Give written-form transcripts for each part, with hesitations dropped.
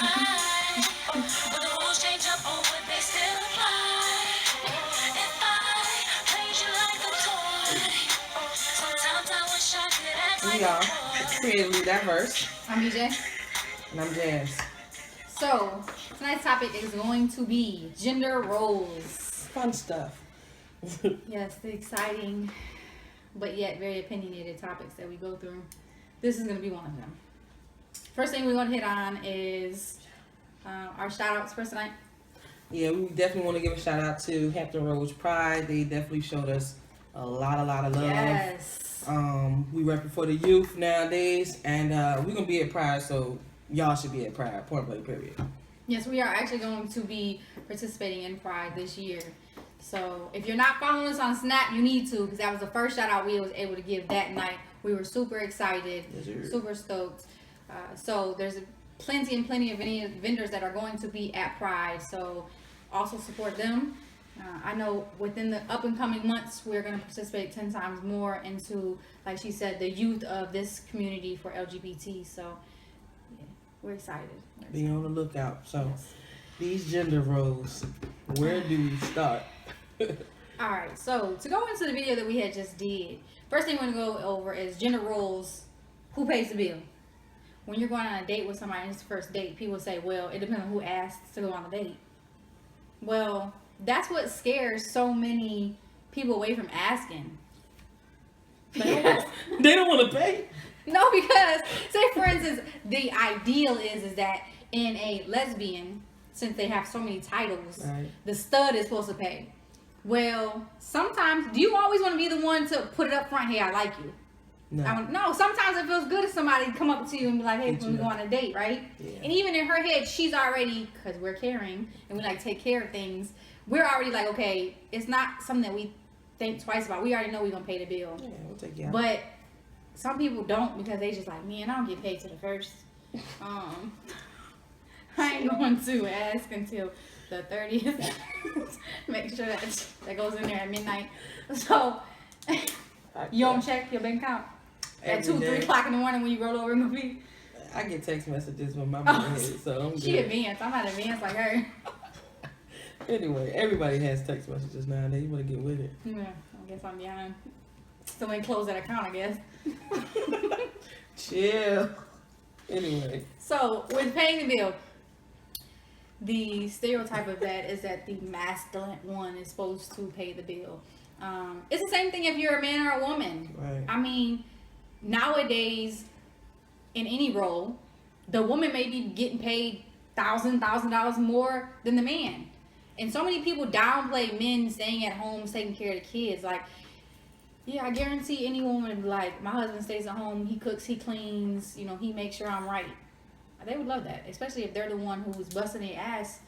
We are creatively diverse. I'm BJ. And I'm Jazz. So, tonight's topic is going to be gender roles. Fun stuff. Yes, the exciting but yet very opinionated topics that we go through. This is going to be one of them. First thing we're going to hit on is our shout outs for tonight. Yeah, we definitely want to give a shout out to Hampton Roads Pride. They definitely showed us a lot of love. Yes. We repping for the youth nowadays, and we're gonna be at Pride, so y'all should be at Pride. Point blank, period. Yes, we are actually going to be participating in Pride this year. So if you're not following us on Snap, you need to, because that was the first shout out we was able to give that night. We were super excited, super stoked. So there's plenty of vendors that are going to be at Pride. So also support them. I know within the up and coming months, we're going to participate 10 times more into, like she said, the youth of this community for LGBT. So yeah, we're excited. Be on the lookout. So Yes. these gender roles, where do we start? All right, so to go into the video that we had just did, first thing we're going to go over is gender roles. Who pays the bill? When you're going on a date with somebody, and it's the first date, people say, well, it depends on who asked to go on the date. Well, that's what scares so many people away from asking. They don't want to pay. No, because say for instance, the ideal is that in a lesbian, since they have so many titles, Right. the stud is supposed to pay. Well, sometimes, do you always want to be the one to put it up front? Hey, I like you. No. No, sometimes it feels good if somebody come up to you and be like, hey, can we go on a date, right? Yeah. And even in her head, she's already, because we're caring and we like take care of things, we're already like, okay, it's not something that we think twice about. We already know we're going to pay the bill. Yeah, we'll take you out. But some people don't, because they just like, man, I don't get paid till the first. I ain't going to ask until the 30th. Make sure that goes in there at midnight. So you don't check your bank account at 2, 3 o'clock in the morning when you roll over and go pee. I get text messages when my mom hits, so I'm good. She advanced. I'm not advanced like her. Anyway, everybody has text messages nowadays. You want to get with it. Yeah, I guess I'm behind. Still ain't closed that account, I guess. Chill. Anyway. So, with paying the bill, the stereotype of that is that the masculine one is supposed to pay the bill. It's the same thing if you're a man or a woman. Right. I mean, nowadays, in any role, the woman may be getting paid $1,000 more than the man. And so many people downplay men staying at home, taking care of the kids. Like, yeah, I guarantee any woman would be like, my husband stays at home, he cooks, he cleans, you know, he makes sure I'm right. They would love that, especially if they're the one who's busting their ass,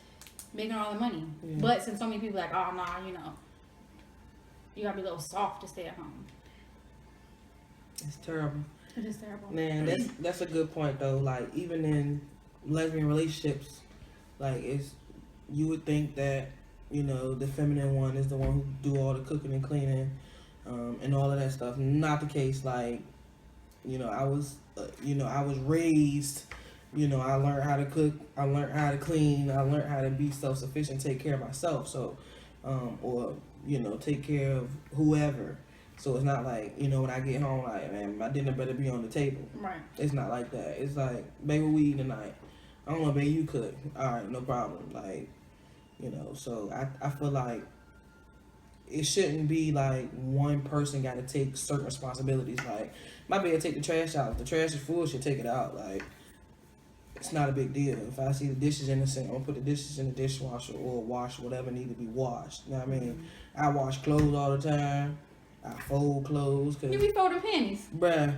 making all the money. Yeah. But since so many people are like, oh, nah, you know, you gotta be a little soft to stay at home. It's terrible. It is terrible. Man, that's a good point though. Like even in lesbian relationships, like you would think that, you know, the feminine one is the one who do all the cooking and cleaning, and all of that stuff. Not the case. Like, you know, I was raised. You know, I learned how to cook. I learned how to clean. I learned how to be self-sufficient, take care of myself. So, or you know, take care of whoever. So it's not like, you know, when I get home, like, man, my dinner better be on the table. Right. It's not like that. It's like, baby, we eat tonight. I don't know, baby, you cook. All right, no problem. Like, you know, so I feel like it shouldn't be like one person got to take certain responsibilities. Like, my bed, take the trash out. If the trash is full, she'll take it out. Like, it's not a big deal. If I see the dishes in the sink, I'm gonna put the dishes in the dishwasher or wash whatever need to be washed. You know what I mean? I wash clothes all the time. I fold clothes. You be folding pennies. Bruh,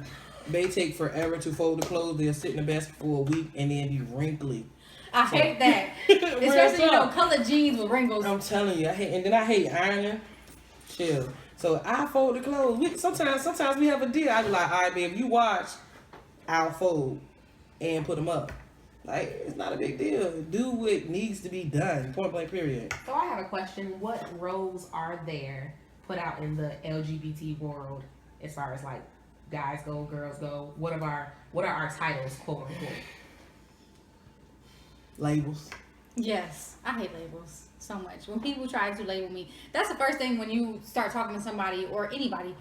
they take forever to fold the clothes. They'll sit in the basket for a week and then be wrinkly. I hate that. Especially, you know, colored jeans with wrinkles. I'm telling you, I hate ironing. Chill. So I fold the clothes. Sometimes we have a deal. I be like, all right, babe, you wash, I'll fold and put them up. Like, it's not a big deal. Do what needs to be done. Point blank, period. So I have a question. What roles are there put out in the LGBT world as far as like guys go, girls go? What are our titles, quote unquote? Labels. Yes, I hate labels so much. When people try to label me, that's the first thing when you start talking to somebody or anybody.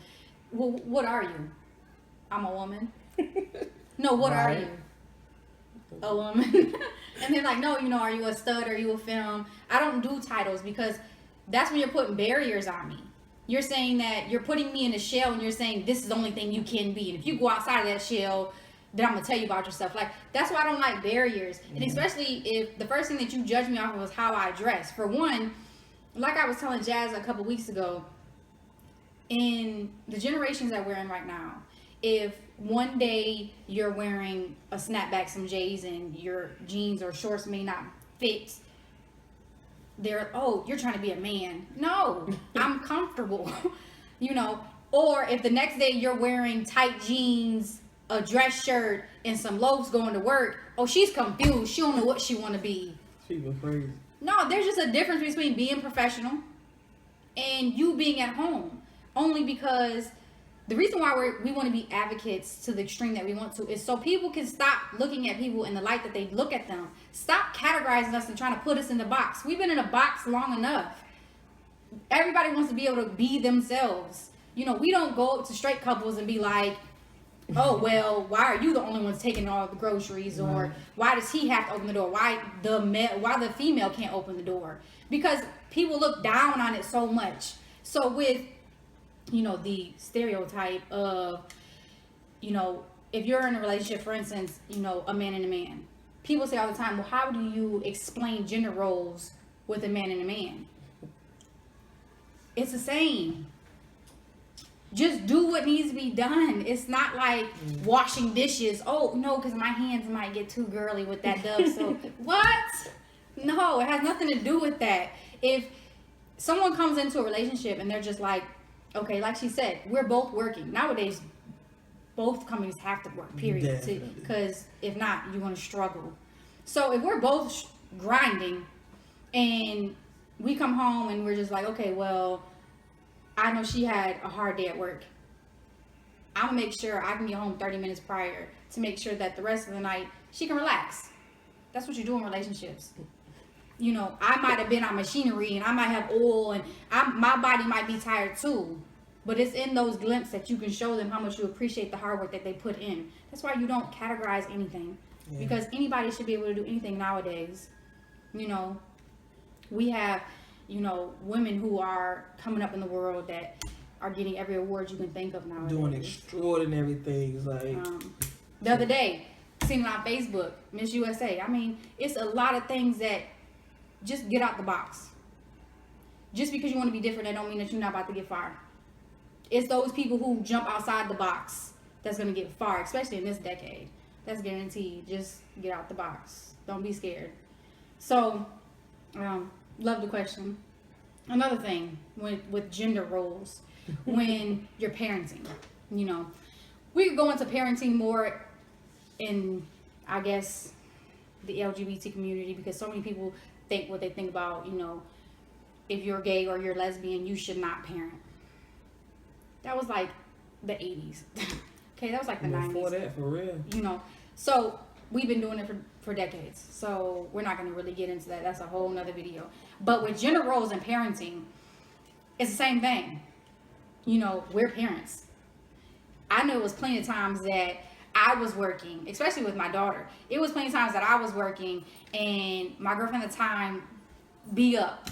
Well, what are you? I'm a woman. No, what are Right. you? A woman. And they're like, no, are you a stud? Are you a femme? I don't do titles because that's when you're putting barriers on me. You're saying that you're putting me in a shell and you're saying this is the only thing you can be. And if you go outside of that shell, then I'm gonna tell you about yourself. Like, that's why I don't like barriers. And especially if the first thing that you judge me off of is how I dress. For one, like I was telling Jazz a couple weeks ago, in the generations that we're in right now, if one day you're wearing a snapback, some J's, and your jeans or shorts may not fit, they're, oh, you're trying to be a man. No, I'm comfortable. Or if the next day you're wearing tight jeans, a dress shirt, and some loafs going to work, oh, she's confused. She don't know what she want to be. People crazy. No, there's just a difference between being professional and you being at home. Only because the reason why we want to be advocates to the extreme that we want to is so people can stop looking at people in the light that they look at them. Stop categorizing us and trying to put us in the box. We've been in a box long enough. Everybody wants to be able to be themselves. We don't go up to straight couples and be like, oh, well, why are you the only ones taking all the groceries? Or why does he have to open the door? Why the female can't open the door? Because people look down on it so much. So with the stereotype of, if you're in a relationship, for instance, a man and a man. People say all the time, well, how do you explain gender roles with a man and a man? It's the same. Just do what needs to be done. It's not like washing dishes. Oh, no, because my hands might get too girly with that Dove soap. What? No, it has nothing to do with that. If someone comes into a relationship and they're just like, okay, like she said, we're both working. Nowadays, both companies have to work, period. Because if not, you're going to struggle. So if we're both grinding and we come home and we're just like, okay, well, I know she had a hard day at work. I'm going to make sure I can get home 30 minutes prior to make sure that the rest of the night she can relax. That's what you do in relationships. I might have been on machinery and I might have oil and my body might be tired too. But it's in those glimpses that you can show them how much you appreciate the hard work that they put in. That's why you don't categorize anything. Yeah. Because anybody should be able to do anything nowadays. We have, women who are coming up in the world that are getting every award you can think of nowadays. Doing extraordinary things. Like the other day, seen it on Facebook, Miss USA. I mean, it's a lot of things that just get out the box. Just because you want to be different, that don't mean that you're not about to get fired. It's those people who jump outside the box that's going to get fired, especially in this decade. That's guaranteed. Just get out the box. Don't be scared. So, love the question. Another thing with gender roles, when you're parenting, we could go into parenting more in, I guess, the LGBT community, because so many people think what they think about, if you're gay or you're lesbian, you should not parent. That was like the 80s. Okay, that was like the 90s. Before that, for real. So we've been doing it for decades. So we're not going to really get into that. That's a whole nother video. But with gender roles and parenting, it's the same thing. We're parents. I know it was plenty of times that I was working, especially with my daughter. It was plenty of times that I was working and my girlfriend at the time be up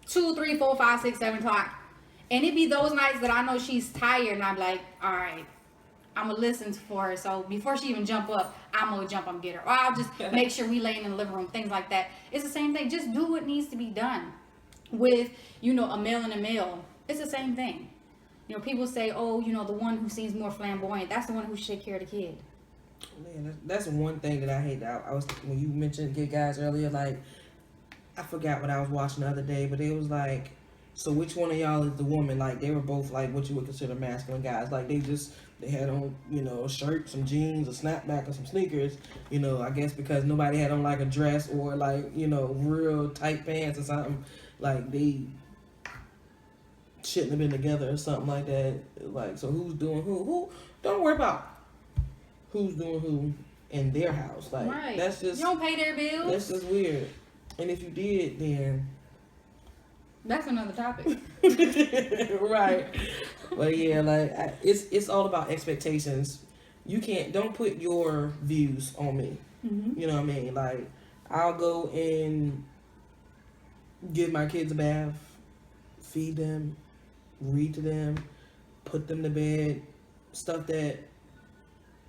2, 3, 4, 5, 6, 7 o'clock. And it'd be those nights that I know she's tired and I'm like, all right, I'm going to listen for her. So before she even jump up, I'm going to jump up and get her. Or I'll just make sure we laying in the living room, things like that. It's the same thing. Just do what needs to be done. With, a male and a male, it's the same thing. People say, oh, the one who seems more flamboyant, that's the one who should take care of the kid. Man, that's one thing that I hate. I was, when you mentioned gay guys earlier, like, I forgot what I was watching the other day, but it was like, so which one of y'all is the woman? Like, they were both like what you would consider masculine guys. Like, they had on, a shirt, some jeans, a snapback, and some sneakers. I guess because nobody had on like a dress or like, real tight pants or something. Like, they shouldn't have been together or something like that. Like, so who's doing who? Don't worry about who's doing who. in their house. Like Right. that's just You don't pay their bills. that's just weird. And if you did, then That's another topic. right. But yeah, like it's all about expectations. You don't put your views on me. Mm-hmm. You know what I mean? Like I'll go and give my kids a bath, feed them, read to them, put them to bed, stuff that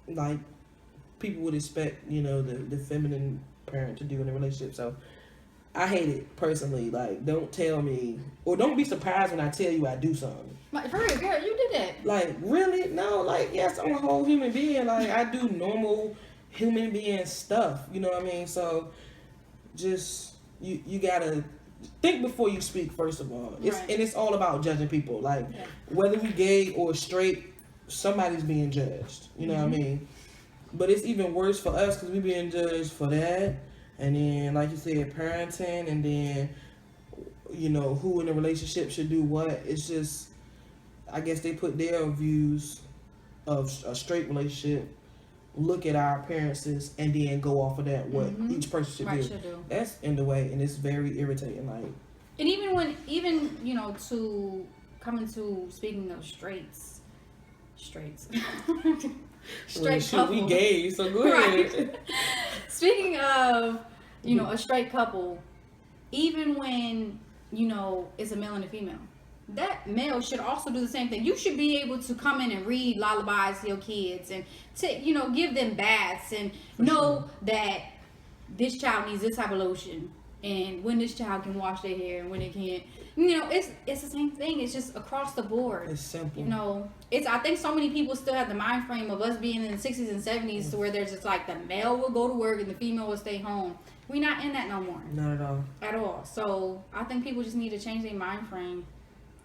like people would expect, you know, the feminine parent to do in a relationship. So I hate it personally. Like, don't tell me, or don't be surprised when I tell you I do something. Like, for real, girl, you did that. Like, really? No, like, yes, I'm a whole human being. Like, I do normal human being stuff. You know what I mean? So, just, you gotta think before you speak, first of all. Right. And it's all about judging people. Like, Yeah. whether we gay or straight, somebody's being judged. You know what I mean? But it's even worse for us because we being judged for that. And then, like you said, parenting, and then, you know, who in a relationship should do what. It's just, I guess they put their views of a straight relationship, look at our appearances, and then go off of that, what each person should do. Should do. That's in the way, and it's very irritating. Like, And even you know, to coming to speaking of straights, well, straight shoot, couple. we gay, so go ahead. Right. Speaking of, you know, a straight couple, even when, you know, it's a male and a female, that male should also do the same thing. You should be able to come in and read lullabies to your kids and you know, give them baths and know that this child needs this type of lotion and when this child can wash their hair and when it can't. You know, it's the same thing. It's just across the board. It's simple. You know, I think so many people still have the mind frame of us being in the 60s and 70s to where there's just like the male will go to work and the female will stay home. We're not in that no more. Not at all. At all. So I think people just need to change their mind frame.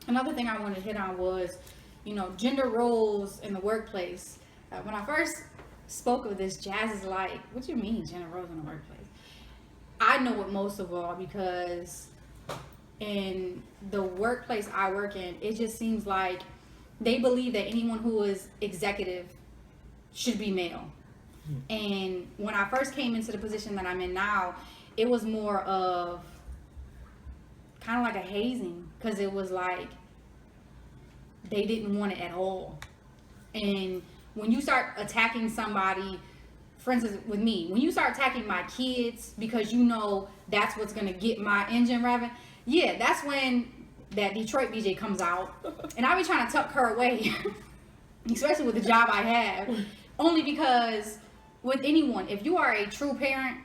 Another thing I wanted to hit on was, you know, gender roles in the workplace. When I first spoke of this, Jazz is like, what do you mean gender roles in the workplace? I know it most of all because in the workplace I work in, it just seems like they believe that anyone who is executive should be male. And when I first came into the position that I'm in now, it was more of kind of like a hazing, because it was like they didn't want it at all. And when you start attacking somebody, for instance, with me, when you start attacking my kids because you know that's what's going to get my engine revving, yeah, that's when that Detroit BJ comes out. And I be trying to tuck her away, especially with the job I have, only because with anyone, if you are a true parent,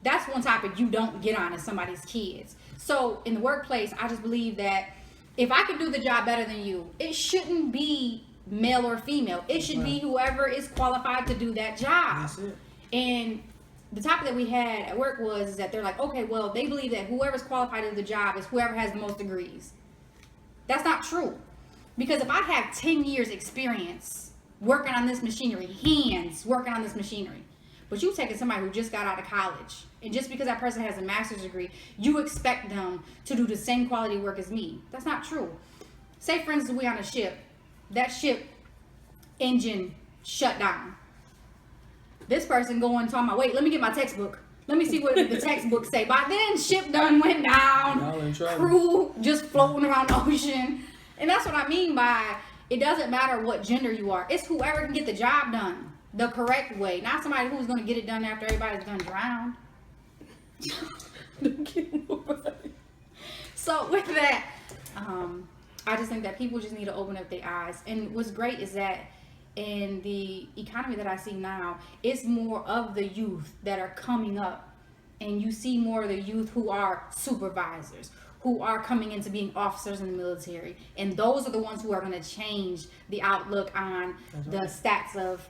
that's one topic you don't get on is somebody's kids. So in the workplace, I just believe that if I can do the job better than you, it shouldn't be male or female. It should be whoever is qualified to do that job. That's it. And the topic that we had at work was that they're like, okay, well, they believe that whoever's qualified to do the job is whoever has the most degrees. That's not true. Because if I have 10 years experience working on this machinery, hands working on this machinery, but you taking somebody who just got out of college, and just because that person has a master's degree, you expect them to do the same quality work as me. That's not true. Say, for instance, we on a ship. That ship engine shut down. This person going talking about, wait, let me get my textbook. Let me see what the textbook say. By then, ship done went down. Y'all in trouble. Crew just floating around the ocean. And that's what I mean by it doesn't matter what gender you are. It's whoever can get the job done the correct way. Not somebody who's going to get it done after everybody's done drowned. So with that, I just think that people just need to open up their eyes. And what's great is that in the economy that I see now, it's more of the youth that are coming up. And you see more of the youth who are supervisors, who are coming into being officers in the military. And those are the ones who are going to change the outlook on the stats of,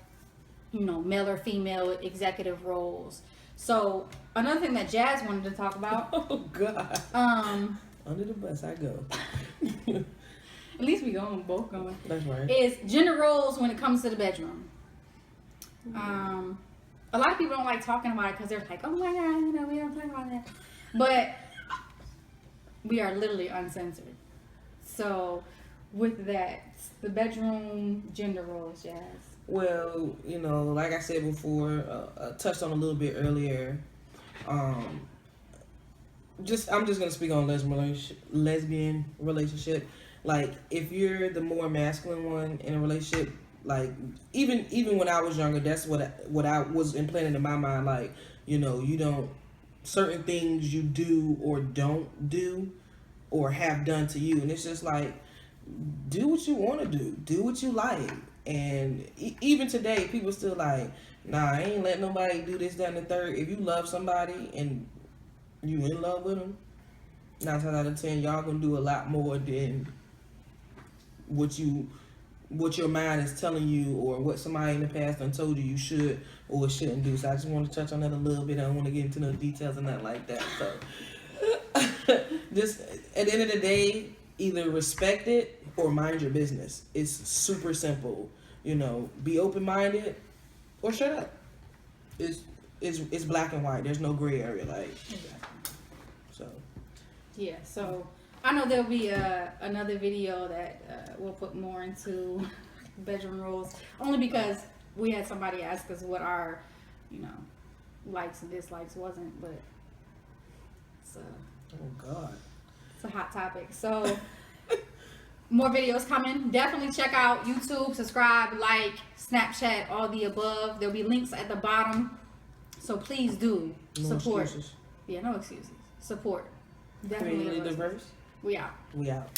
you know, male or female executive roles. So another thing that Jazz wanted to talk about. Oh God. Under the bus I go. At least we both going. That's right. Is gender roles when it comes to the bedroom. A lot of people don't like talking about it because they're like, oh my God, you know, we don't talk about that. But we are literally uncensored. So with that, the bedroom gender roles, Jazz. Well, you know, like I said before, touched on a little bit earlier. I'm just gonna speak on lesbian relationship. Like, if you're the more masculine one in a relationship, like even when I was younger, that's what I was implanted in my mind. Like, you know, you don't certain things you do or don't do or have done to you, and it's just like, do what you want to do what you like. And even today, people still like, nah, I ain't let nobody do this, that, and the third. If you love somebody and you in love with them, 9 times out of 10, y'all gonna do a lot more than what your mind is telling you, or what somebody in the past done told you should or shouldn't do. So I just want to touch on that a little bit. I don't want to get into no details and nothing like that. So just at the end of the day, either respect it or mind your business. It's super simple. You know, be open minded or shut up. It's black and white. There's no gray area. Like, so. Yeah, so I know there'll be another video that we'll put more into bedroom rules, only because we had somebody ask us what our, you know, likes and dislikes wasn't, but it's a hot topic. So more videos coming. Definitely check out YouTube, subscribe, like, Snapchat, all the above. There'll be links at the bottom, so please do support. Excuses. Yeah, no excuses. Support. Definitely. Creatively diverse. We out. We out.